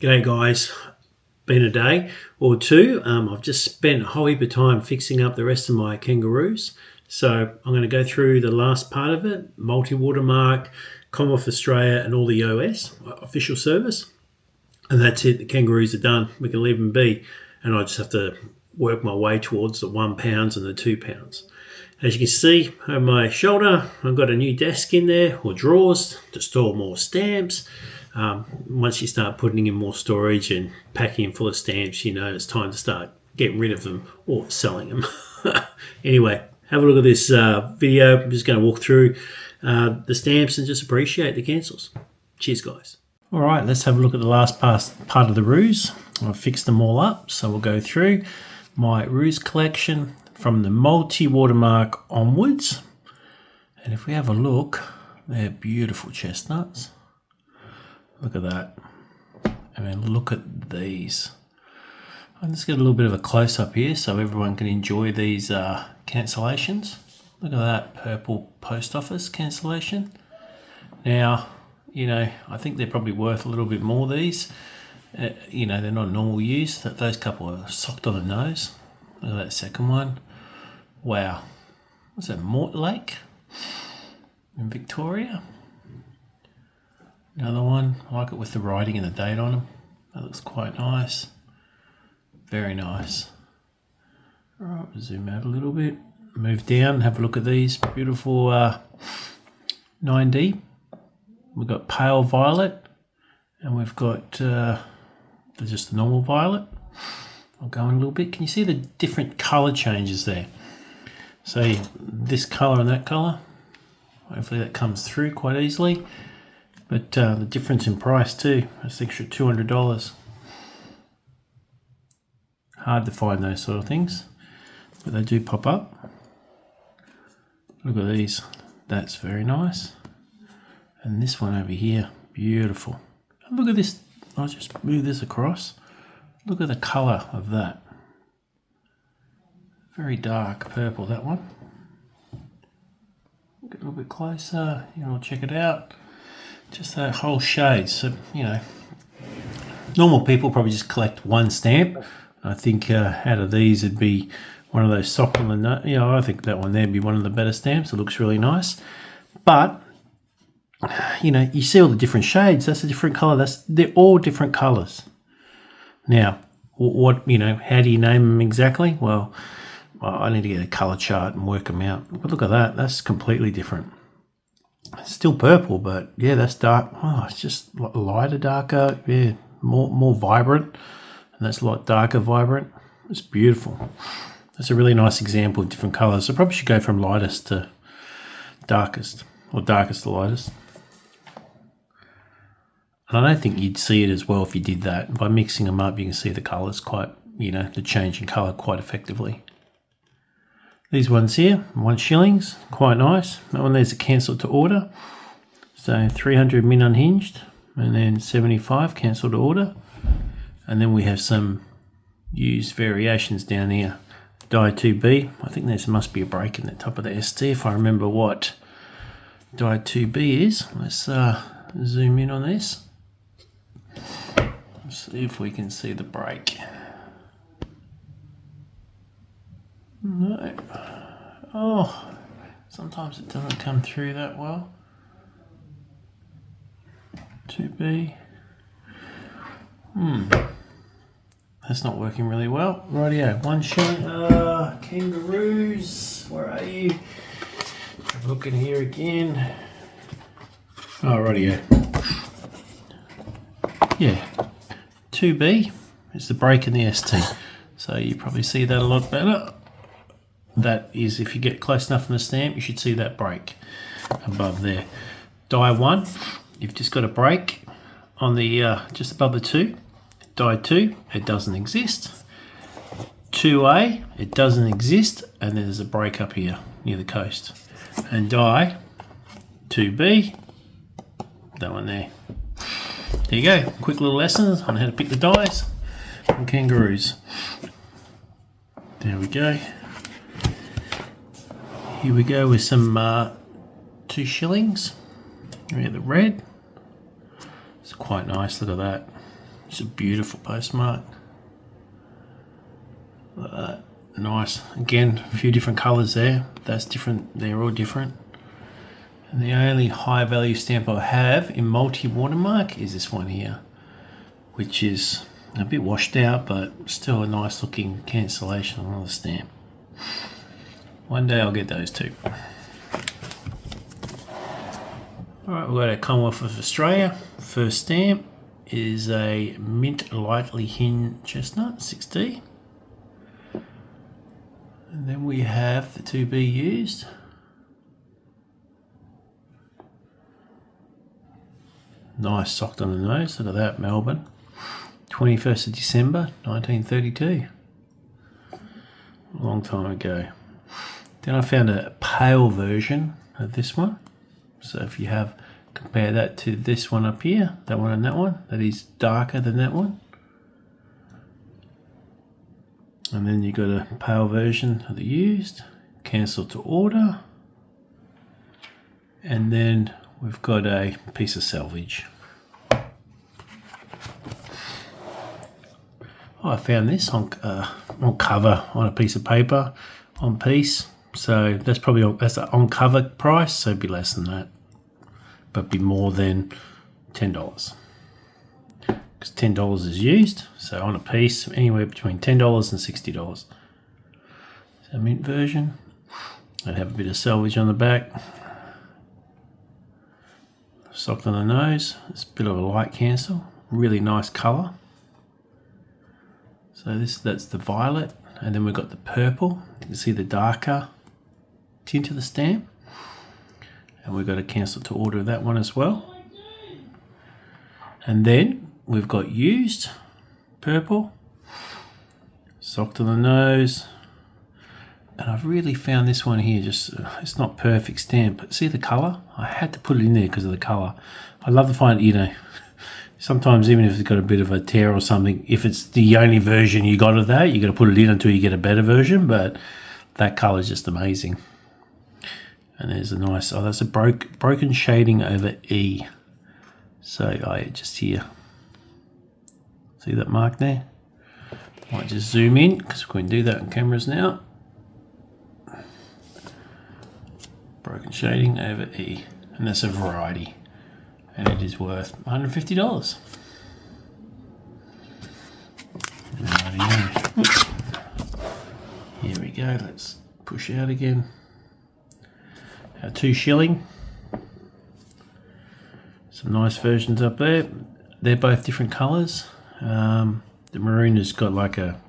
G'day guys, been a day or two. I've just spent a whole heap of time fixing up the rest of my Kangaroos. So I'm going to go through the last part of it, multi-watermark, Commonwealth Australia and all the OS, official service. And that's it, the Kangaroos are done. We can leave them be. And I just have to work my way towards the £1 and the £2. As you can see over my shoulder, I've got a new desk in there, or drawers, to store more stamps. Once you start putting in more storage and packing in full of stamps, you know it's time to start getting rid of them or selling them. Anyway, have a look at this video. I'm just going to walk through the stamps and just appreciate the cancels. Cheers, guys. All right, let's have a look at the last part of the roos. I've fixed them all up, so we'll go through my roos collection from the multi-watermark onwards. And if we have a look, they're beautiful chestnuts. Look at that. I mean, look at these. I'll just get a little bit of a close-up here so everyone can enjoy these cancellations. Look at that purple post office cancellation. Now, you know, I think they're probably worth a little bit more, these. You know, they're not normal use. Those couple are socked on the nose. Look at that second one. Wow. What's that, Mortlake in Victoria? Another one, I like it with the writing and the date on them. That looks quite nice. Very nice. All right, we'll zoom out a little bit. Move down, have a look at these beautiful 9D. We've got pale violet, and we've got just the normal violet. I'll go in a little bit. Can you see the different colour changes there? So this colour and that colour. Hopefully that comes through quite easily. But the difference in price too, that's the extra $200. Hard to find those sort of things, but they do pop up. Look at these, that's very nice. And this one over here, beautiful. And look at this, I'll just move this across. Look at the colour of that. Very dark purple, that one. Get a little bit closer, you know, check it out. Just that whole shade. So, you know, normal people probably just collect one stamp. I think out of these it'd be one of those socked on the nose. You know, I think that one there'd be one of the better stamps. It looks really nice. But, you know, you see all the different shades. That's a different colour. They're all different colours. Now, what, you know, how do you name them exactly? Well, I need to get a colour chart and work them out. But look at that. That's completely different. It's still purple, but yeah, that's dark. Oh, it's just lighter, darker, yeah, more vibrant, and that's a lot darker, vibrant. It's beautiful. That's a really nice example of different colours. I probably should go from lightest to darkest, or darkest to lightest. And I don't think you'd see it as well if you did that. By mixing them up, you can see the colours quite, you know, the change in colour quite effectively. These ones here, 1 shillings, quite nice. That one there's a cancelled to order. So 300 min unhinged, and then 75 cancelled to order. And then we have some used variations down here. Die 2B, I think there must be a break in the top of the ST if I remember what Die 2B is. Let's zoom in on this. Let's see if we can see the break. No. Oh, sometimes it doesn't come through that well. 2B. That's not working really well. Rightio, 1 shilling. Kangaroos, where are you? Have a look in here again. Oh, rightio. Yeah, 2B is the break in the ST. So you probably see that a lot better. That is, if you get close enough from the stamp, you should see that break above there. Die 1, you've just got a break on the just above the 2. Die 2, it doesn't exist. 2A, it doesn't exist, and then there's a break up here near the coast. And die 2B, that one there. There you go, quick little lesson on how to pick the dies on Kangaroos. There we go. Here we go with some 2 shillings. We have the red. It's quite nice, look at that. It's a beautiful postmark. Look at that. Nice. Again, a few different colours there. That's different. They're all different. And the only high value stamp I have in multi-watermark is this one here, which is a bit washed out, but still a nice looking cancellation on the stamp. One day I'll get those too. Alright, we've got a Commonwealth of Australia. First stamp is a mint lightly hinged chestnut, 6D. And then we have the to be used. Nice socked on the nose, look at that, Melbourne. 21st of December, 1932. A long time ago. Then I found a pale version of this one. So if you have, compare that to this one up here, that one and that one, that is darker than that one. And then you got a pale version of the used, cancel to order. And then we've got a piece of salvage. I found this on cover on a piece of paper, on piece. So that's probably that's the on cover price. So it'd be less than that, but be more than $10. Because $10 is used. So on a piece, anywhere between $10 and $60. So mint version. I'd have a bit of salvage on the back. Socked on the nose. It's a bit of a light cancel. Really nice colour. So that's the violet, and then we've got the purple. You can see the darker tint of the stamp. And we've got a cancel to order that one as well. And then we've got used purple, socked on the nose. And I've really found this one here, just it's not perfect stamp, but see the colour? I had to put it in there because of the colour. I love to find, you know, sometimes even if it's got a bit of a tear or something, if it's the only version you got of that, you got to put it in until you get a better version, but that colour is just amazing. And there's a nice, oh, that's a broken shading over E. So I just here, see that mark there? Might just zoom in because we can do that on cameras now. Broken shading over E, and that's a variety, and it is worth $150. Here we go, let's push out again. Our 2 shilling. Some nice versions up there. They're both different colours. The maroon has got like a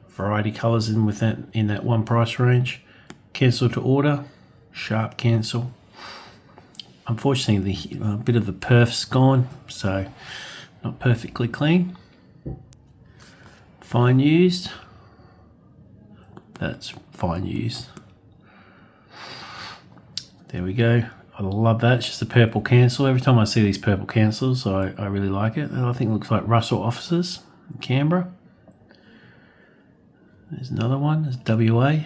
variety colours in with that, in that one price range. Cancel to order, sharp cancel. Unfortunately, a bit of the perf's gone, so not perfectly clean. Fine used. That's fine used. There we go. I love that. It's just a purple cancel. Every time I see these purple cancels, I really like it. And I think it looks like Russell Officers in Canberra. There's another one. There's WA.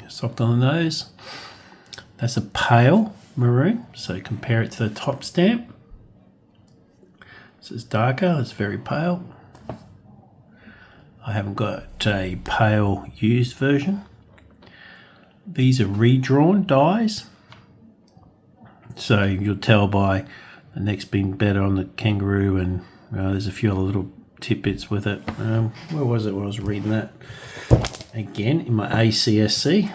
Socked on the nose. That's a pale maroon. So compare it to the top stamp. So it's darker. It's very pale. I haven't got a pale used version. These are redrawn dies, so you'll tell by the neck's been better on the Kangaroo, and there's a few other little tidbits with it. Where was it when I was reading that? Again, in my ACSC,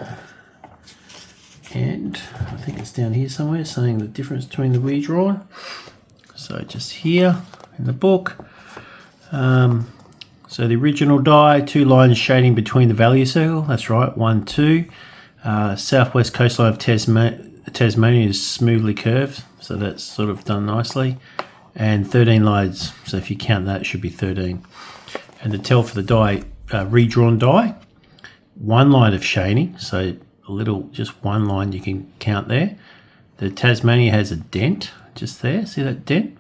and I think it's down here somewhere saying the difference between the redrawn. So just here in the book. So the original die, 2 lines shading between the value circle. That's right, 1, 2. Southwest coastline of Tasmania is smoothly curved, so that's sort of done nicely. And 13 lines, so if you count that, it should be 13. And the tell for the die, redrawn die, 1 line of shading, so a little, just 1 line you can count there. The Tasmania has a dent just there, see that dent?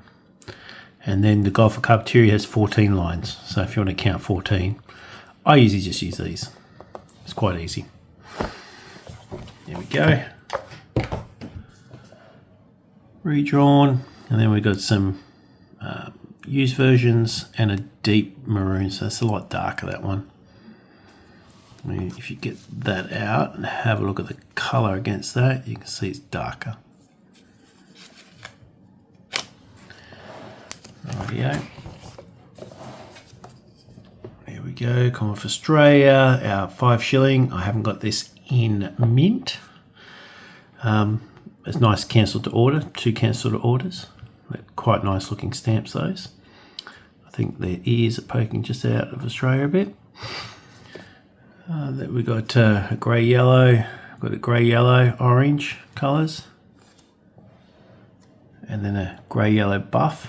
And then the Gulf of Carpentaria has 14 lines, so if you want to count 14, I usually just use these. It's quite easy. There we go. Redrawn, and then we've got some used versions, and a deep maroon, so it's a lot darker, that one. I mean, if you get that out and have a look at the colour against that, you can see it's darker. Rightio. There we go, Commonwealth Australia, our 5 shilling. I haven't got this in mint. It's nice cancelled to order, 2 cancelled orders. They're quite nice looking stamps, those. I think their ears are poking just out of Australia a bit. Then we got a grey yellow, got a grey yellow orange colours, and then a grey yellow buff.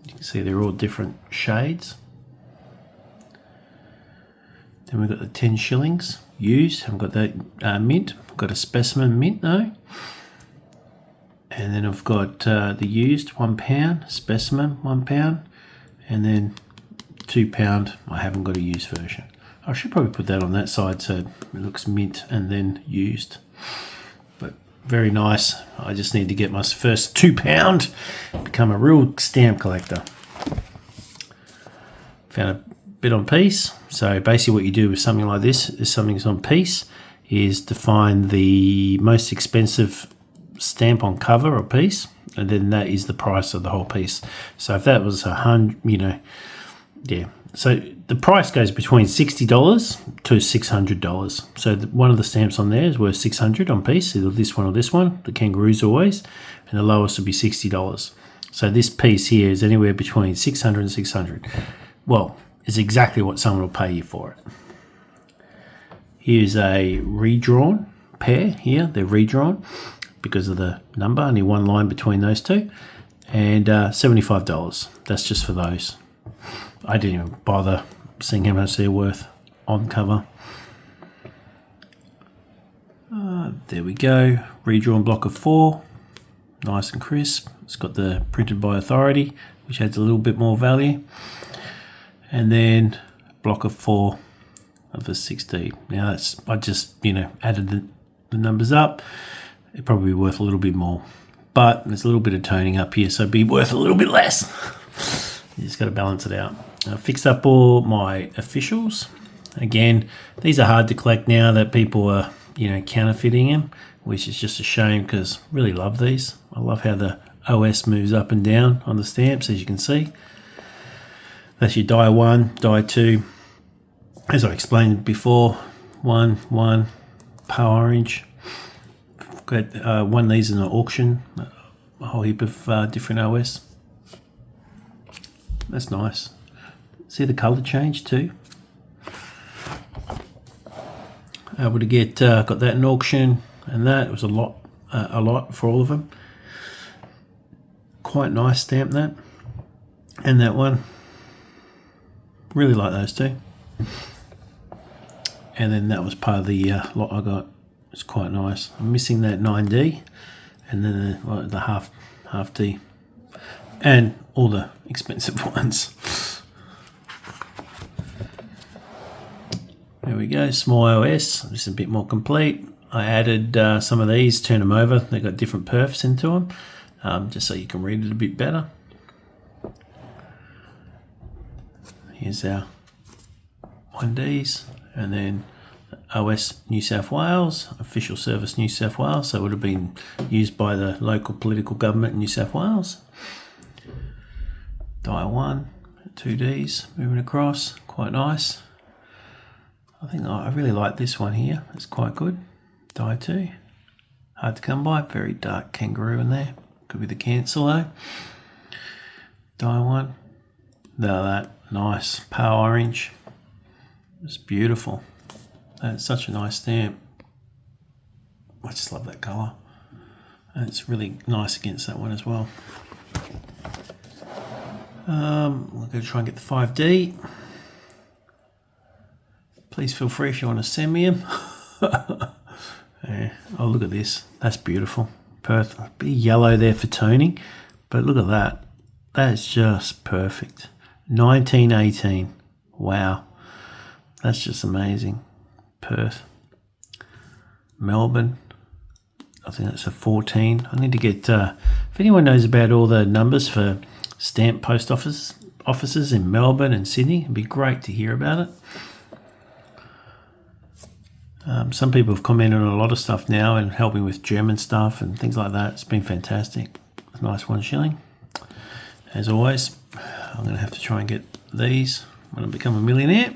You can see they're all different shades. Then we've got the 10 shillings used. Haven't got that mint. I've got a specimen mint though. And then I've got the used £1 specimen, £1, and then £2. I haven't got a used version. I should probably put that on that side so it looks mint and then used. But very nice. I just need to get my first £2, become a real stamp collector. Found a bit on piece. So basically what you do with something like this, if something's on piece, is to find the most expensive stamp on cover or piece, and then that is the price of the whole piece. So if that was $100, yeah. So the price goes between $60 to $600. So one of the stamps on there is worth $600 on piece, either this one or this one. The Kangaroo's always, and the lowest would be $60. So this piece here is anywhere between $600 and $600. Well, it's exactly what someone will pay you for it. Here's a redrawn pair here. They're redrawn because of the number, only one line between those two, and $75. That's just for those. I didn't even bother seeing how much they're worth on cover. There we go, redrawn block of 4, nice and crisp. It's got the printed by authority, which adds a little bit more value. And then block of 4 of the 16. Now that's, I just added the numbers up. It'd probably be worth a little bit more, but there's a little bit of toning up here, so it'd be worth a little bit less. You just got to balance it out. I fixed up all my officials. Again, these are hard to collect now that people are, counterfeiting them, which is just a shame because I really love these. I love how the OS moves up and down on the stamps, as you can see. That's your die 1, die 2. As I explained before, 1, 1, power orange. Got one of these in an auction, a whole heap of different OS. That's nice. See the colour change too. Able to get got that in auction, and that was a lot for all of them. Quite nice stamp, that, and that one. Really like those two. And then that was part of the lot I got. It's quite nice. I'm missing that 9D, and then the half D, and all the expensive ones. There we go, small OS. This is a bit more complete. I added some of these, turn them over. They've got different perfs into them, just so you can read it a bit better. Here's our 1Ds, and then OS New South Wales, Official Service New South Wales, so it would have been used by the local political government in New South Wales. Die 1, 2Ds, moving across, quite nice. I think I really like this one here, it's quite good. Die 2, hard to come by, very dark Kangaroo in there, could be the cancel though. Die 1, that, nice, power orange, it's beautiful. That's such a nice stamp. I just love that colour. And it's really nice against that one as well. I'm going to try and get the 5D. Please feel free if you want to send me them. Yeah. Oh, look at this. That's beautiful. Perth. A bit yellow there for toning. But look at that. That is just perfect. 1918. Wow. That's just amazing. Perth, Melbourne, I think that's a 14. I need to get, if anyone knows about all the numbers for stamp post offices in Melbourne and Sydney. It'd be great to hear about it. Some people have commented on a lot of stuff now and helping with German stuff and things like that. It's been fantastic. It's a nice 1 shilling. As always, I'm going to have to try and get these when I become a millionaire.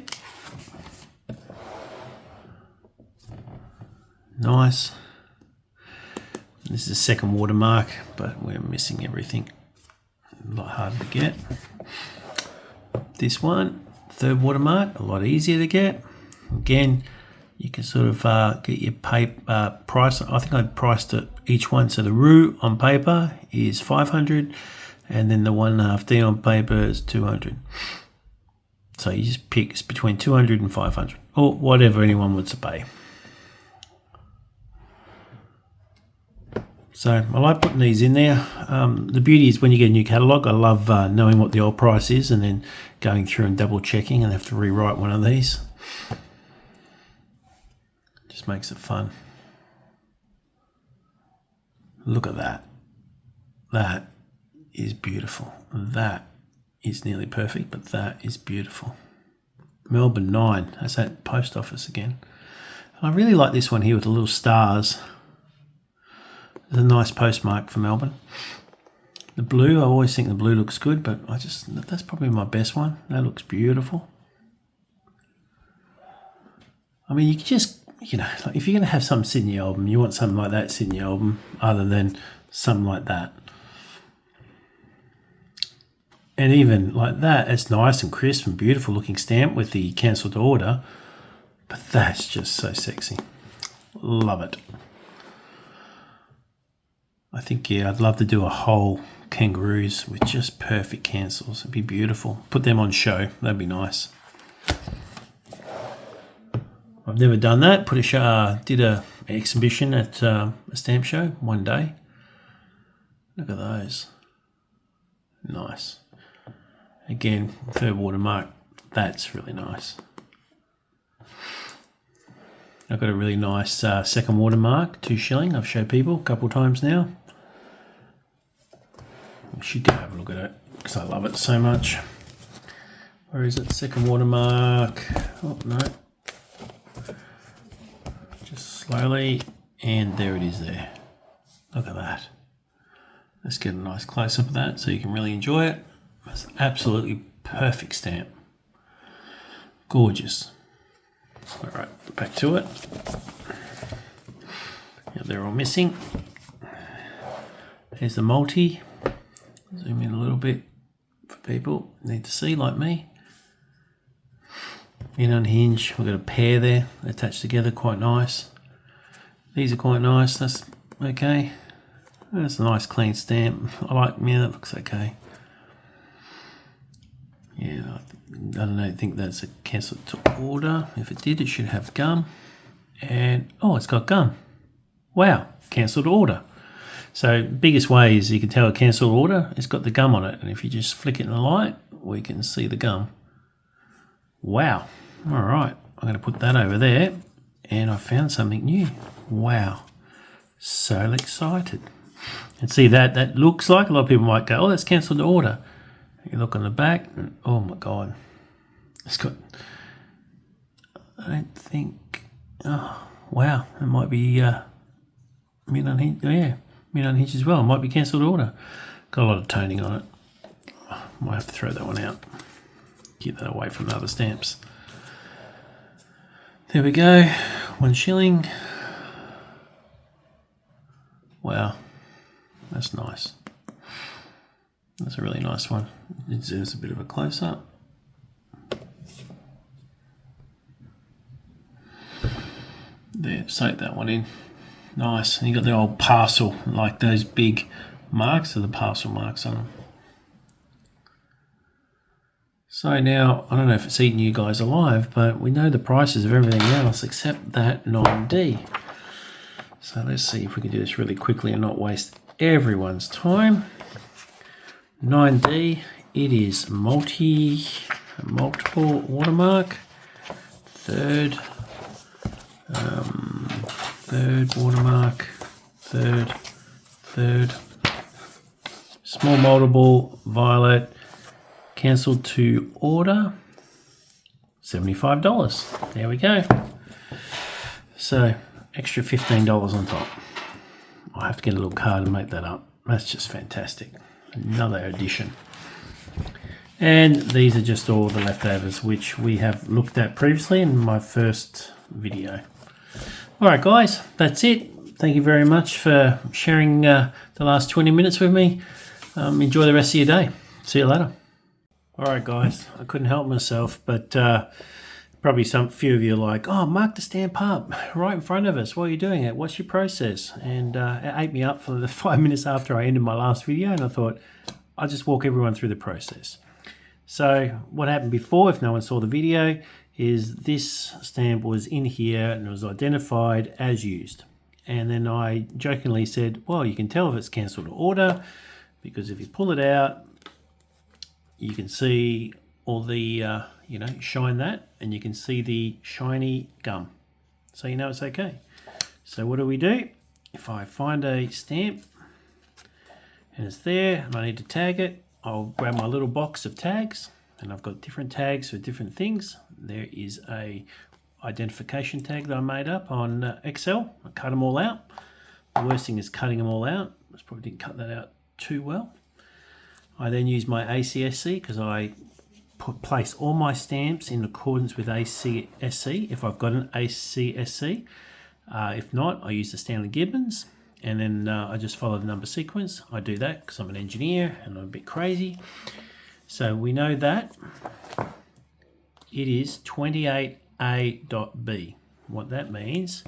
Nice. This is a second watermark, but we're missing everything. A lot harder to get. This one, third watermark, a lot easier to get. Again, you can sort of get your paper price. I think I priced it each one. So the Roo on paper is 500, and then the 1.5D on paper is 200. So you just pick, it's between 200 and 500, or whatever anyone wants to pay. So I like putting these in there. The beauty is when you get a new catalogue, I love knowing what the old price is and then going through and double checking and have to rewrite one of these. Just makes it fun. Look at that. That is beautiful. That is nearly perfect, but that is beautiful. Melbourne 9, that's that post office again. I really like this one here with the little stars. It's a nice postmark for Melbourne. The blue, I always think the blue looks good, but that's probably my best one. That looks beautiful. I mean, you can just, like if you're going to have something sit in your album, you want something like that sit in your album other than something like that. And even like that, it's nice and crisp and beautiful looking stamp with the cancelled order, but that's just so sexy. Love it. I think, yeah, I'd love to do a whole Kangaroos with just perfect cancels. It'd be beautiful. Put them on show. That'd be nice. I've never done that. Did a exhibition at a stamp show one day. Look at those. Nice. Again, third watermark. That's really nice. I've got a really nice second watermark, 2 shilling. I've showed people a couple of times now. We should go have a look at it because I love it so much. Where is it? Second watermark. Oh, no. Just slowly. And there it is there. Look at that. Let's get a nice close-up of that so you can really enjoy it. It's an absolutely perfect stamp. Gorgeous. All right, back to it. Yeah, they're all missing. Here's the multi. Zoom in a little bit for people who need to see, like me. In unhinged, we've got a pair there attached together, quite nice. These are quite nice. That's okay. That's a nice clean stamp. I like, yeah, that looks okay. Yeah, I think that's a cancelled to order. If it did, it should have gum. And, oh, it's got gum. Wow, cancelled order. So biggest way is you can tell a cancelled order, it's got the gum on it. And if you just flick it in the light, we can see the gum. Wow. All right, I'm going to put that over there. And I found something new. Wow. So excited. And see that looks like, a lot of people might go, oh, that's cancelled order. You look on the back, and oh my God, it's got, I don't think, oh, wow, it might be mid unhinged, oh yeah, mid unhinged as well. It might be cancelled order. Got a lot of toning on it. Might have to throw that one out. Keep that away from the other stamps. There we go, 1 shilling. Wow, that's nice. That's a really nice one. It deserves a bit of a close-up. There, soak that one in. Nice. And you got the old parcel, like those big marks are the parcel marks on them. So now, I don't know if it's eating you guys alive, but we know the prices of everything else except that 9D. So let's see if we can do this really quickly and not waste everyone's time. 9D, it is multiple watermark, third watermark, third, Small multiple, violet, cancelled to order, $75. There we go. So extra $15 on top. I'll have to get a little card and make that up. That's just fantastic. Another addition. And these are just all the leftovers, which we have looked at previously in my first video. All right, guys, that's it. Thank you very much for sharing the last 20 minutes with me. Enjoy the rest of your day. See you later. All right, guys, I couldn't help myself, but probably few of you are like, oh, mark the stamp up right in front of us. What are you doing it? What's your process? And it ate me up for the 5 minutes after I ended my last video, and I thought I'll just walk everyone through the process. So what happened before, if no one saw the video, is this stamp was in here and it was identified as used. And then I jokingly said, well, you can tell if it's cancelled to order, because if you pull it out, you can see all the, shine that, and you can see the shiny gum. So you know it's okay. So what do? If I find a stamp and it's there and I need to tag it, I'll grab my little box of tags, and I've got different tags for different things. There is a identification tag that I made up on Excel. I cut them all out. The worst thing is cutting them all out. I probably didn't cut that out too well. I then use my ACSC because I place all my stamps in accordance with ACSC if I've got an ACSC. If not, I use the Stanley Gibbons, and then I just follow the number sequence. I do that because I'm an engineer and I'm a bit crazy. So we know that it is 28A.B. What that means,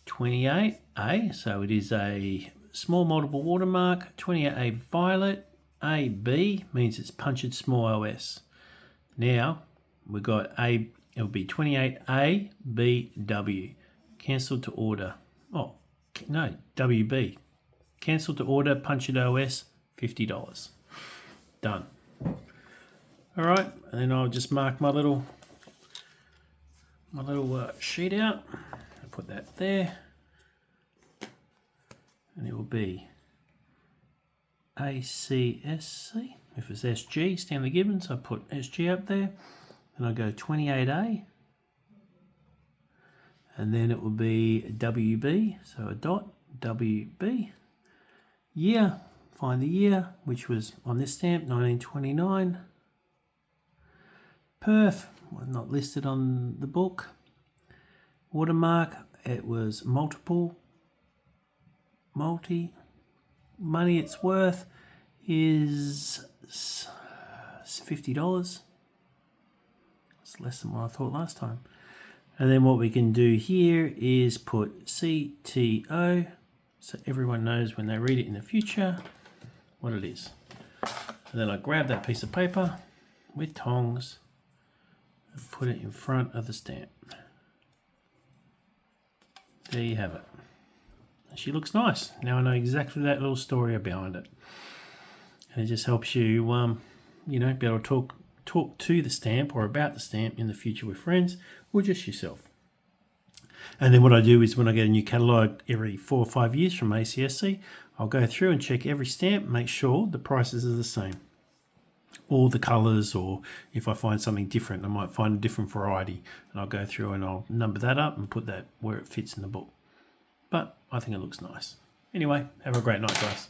28A, so it is a small multiple watermark, 28A violet, AB means it's punctured small OS. Now we've got A, it'll be 28A BW, cancelled to order. Oh no, WB, cancelled to order, punctured OS, $50. Done. All right, and then I'll just mark my little sheet out. I'll put that there, and it will be ACSC. If it's SG, Stanley Gibbons, I put SG up there. Then I go 28A, and then it will be WB, so a dot, WB. Year, find the year, which was on this stamp, 1929. Perf, was not listed on the book. Watermark, it was multi. Money it's worth is $50. It's less than what I thought last time. And then what we can do here is put CTO, so everyone knows when they read it in the future what it is. And then I grab that piece of paper with tongs and put it in front of the stamp. There you have it. She looks nice. Now I know exactly that little story behind it. And it just helps you, be able to talk to the stamp or about the stamp in the future with friends or just yourself. And then what I do is when I get a new catalogue every 4 or 5 years from ACSC, I'll go through and check every stamp, make sure the prices are the same. All the colours, or if I find something different, I might find a different variety, and I'll go through and I'll number that up and put that where it fits in the book. But I think it looks nice. Anyway, have a great night, guys.